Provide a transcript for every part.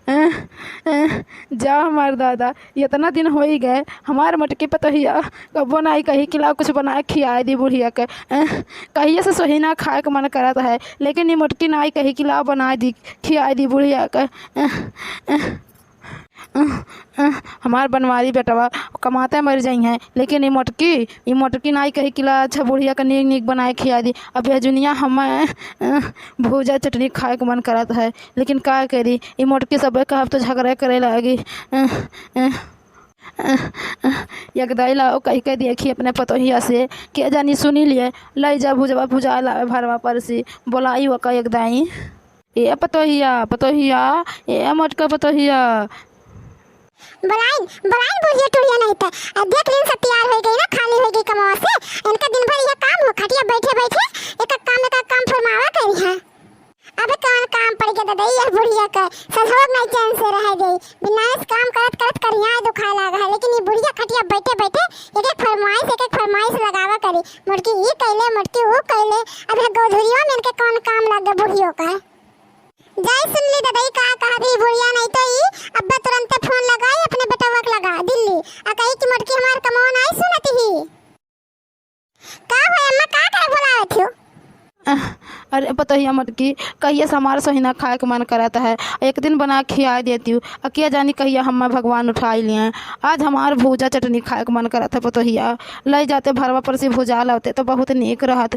जा हमार दादा, इतना दिन हो ही गए, हमार मटकी पतोहिया कबो नहीं कही खिला कुछ बना खिया दी बुढ़िया के। कहिए से सोहिना खाए के मन करत है, लेकिन ये मटकी नहीं कही खिला बना दी खिया दी बुढ़िया के। हमार बनवारी बेटवा कमाते मर जाई हैं, लेकिन ये मोटकी नाई कही किला अच्छा बुढ़िया का नीक नीक बनाए खिया दी। अब यह दुनिया हमें भूजा चटनी खाए के मन करत है, लेकिन का करी ये मोटकी सब कहब तो झगड़ा करे लगी। यकदाई लाओ कही के देखी अपने पतोहिया से, क्या जानी सुनी लिए लै जा भुजवा भुजा लावे भरवा पर से बोलाई वो का यकदाई। ए पतोहिया पतोहिया, ए मोटका पतोहिया बुलाइन बुलाइन बुढ़िया टुड़िया नहीं था। देख लेन सब तैयार हो गई ना, खाली हो गई कमावा से। इनका दिन भर यह काम हो खटिया बैठे बैठे एक काम फरमावा करी है। अबे कौन काम पड़ गया दादा यह बुढ़िया का, सजोग नहीं चैन से रह गई। बिना इस काम करत करत करिया दुखा लगा है, लेकिन ये बुढ़िया खटिया बैठे बैठे एक एक फरमाइश लगावा करी। मुड़की ये कहले मुड़की वो कहले। अब गोधुरिया में इनके कौन काम लग गया बुढ़ियों का। जाई सुन ली दादा का कहा दी बुढ़िया नहीं तो ई अब्बा तुरंत फोन लगाई अपने बेटवा को लगा दिल्ली आ कही कि मटकी हमार कमौन आई सुनती ही। का होय अम्मा का करे बुलावत हो। अरे पतोहिया मटकी कहिए से हमारा सोहिना खाए के मन करता है, एक दिन बना खिया देती हूँ। क्या जानी कहिए हम भगवान उठाई लिए। आज हमार भूजा चटनी खाए के मन करता है पतोहिया, ले जाते भरवा पर से भुजा लाते तो बहुत नीक रहत।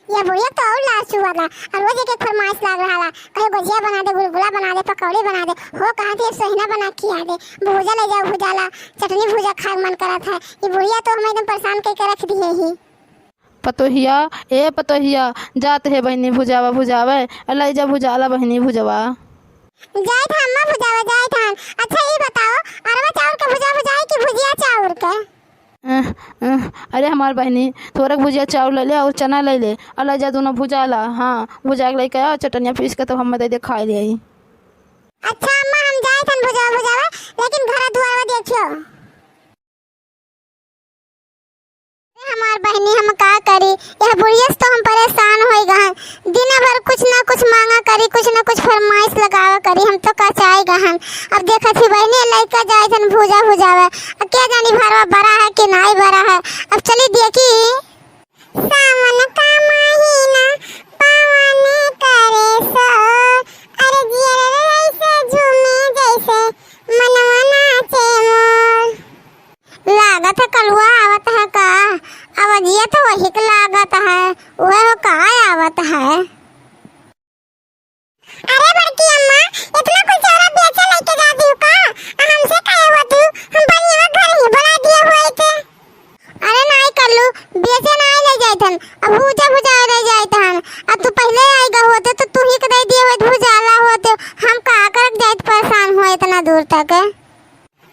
ये बुढ़िया तो और लास्ट वाला और रोज एक फरमाइश लाग रहा कहीं गुजिया बना दे, गुलगुला बना दे, पकौड़े बना दे। हो कहां से सोहिना बना खिया दे, भूजा ले जाओ भुजाला चटनी भुजा खाए मन करा था। ये बुढ़िया तो हमें एकदम परेशान करके रख दिए ही। पतोहिया ए पतोहिया जाते है बहनी भुजावा भुजावे, ले जा भुजाला बहनी भुजवा। जाए था अम्मा भुजावा जाए था। अच्छा ये बताओ अरवा चावल का भुजा भुजाए कि भुजिया चावल का। अरे हमार बहनी थोड़ा भुजिया चावल ले ले और चना ले ले, अल्लाह जा दोनों भुजा ला। हाँ भुजा के लेके आओ चटनिया पीस के तो हम दे खा ले। अच्छा अम्मा हम जाए थन भुजा भुजावा, लेकिन घर दुआर देखियो। हमार बहनी हम का करी, यह बुढ़िया से तो हम परेशान हो गए। दिन भर कुछ ना कुछ मांगा करी, कुछ ना कुछ फरमाइश लगावा करी, हम तो कचाई गहन। अब देखा थी बहनी लड़का जाए थन भुजा भुजावे, अब क्या जानी भरवा बड़ा है कि नहीं बड़ा है। अब चली देखी सावन का महीना पावन करे सो, अरे जिया ऐसे झूमे जैसे मनवा नाचे मोर। लागत है कलुआ आवत है का, आवाजिया तो वही का लागत है, वह का आवत है। अरे बड़की अम्मा इतना कुछ औरत बेचे लेके जाती हो का, हमसे कहे हो तू, हम बनिया घर ही बुला दिए हुए थे। अरे नहीं कल्लू बेचे नहीं ले जाए थन, अब भूजा भुजा ले जाए थन। अब तू पहले आएगा होते तो तू ही कदे दिए हुए भुजाला होते, हम का कर जाए परेशान हो इतना दूर तक।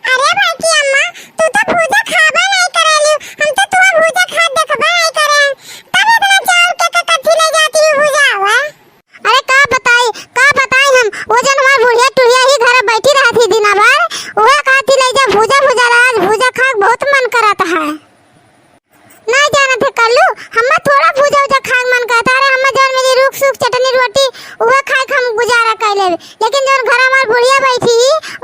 अरे बड़की अम्मा तू तो भूजा खाबा नहीं करेली, हम तो तू भूजा खा देखबा नहीं करे, तब इतना चावल के कथी ले जाती है भुजावा। अरे का बताई हम वो जन हमार बुढ़िया टुड़िया ही घर बैठी रहती दिन भर, वह कहती ले जा भूजा भुजा आज भूजा खा बहुत मन करता है। नहीं जाना थे कल्लू हम थोड़ा भूजा भुजा खा मन करता है। हम जन मेरी रूख सूख चटनी रोटी वह खाए हम गुजारा कर ले, लेकिन जन घर हमार बुढ़िया बैठी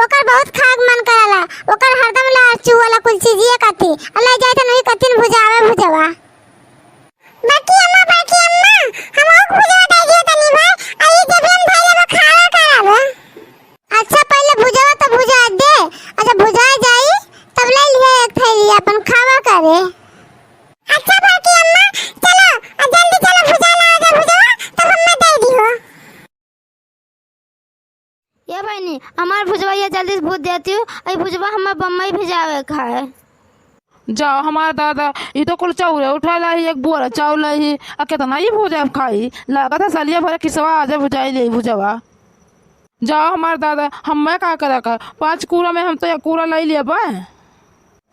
ओकर बहुत खाग मन करला, ओकर हरदम लाचू वाला कुछ चीजिए कथी अल्लाह जाए त नहीं कथिन भुजावे भुजवा। बाकी अम्मा हम और भुजवा दे दियो तनी भाई, आई जब हम भाई लोग खाना करावे। अच्छा पहले भुजवा तो भुजा दे, अच्छा भुजा जाई तब ले लिए एक थैली अपन खावा करे। अच्छा बाकी अम्मा चलो जल्दी चलो भुजा ला दे भुजवा तब हमें दे दियो। ये बहनी हमार भुजवा ये जल्दी से भूज देती हूँ, अई भुजवा हमार बम्बई भेजावे खाए। जाओ हमारा दादा ये तो कुल चाउर उठा ला ही एक बोरा चाउर ला ही आ कितना ही भुजा खाई लागत है सलिया भरे किसवा आज भुजाई ले भुजवा। जाओ हमारा दादा हम मैं का करा कर 5 कूड़ा में हम तो एक कूड़ा ले लिया बा।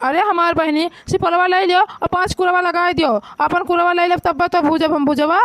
अरे हमार बहनी सिपलवा ले लियो और 5 कूड़वा लगा दियो, अपन कूड़वा ले ले तब तो भुजब हम भुजवा।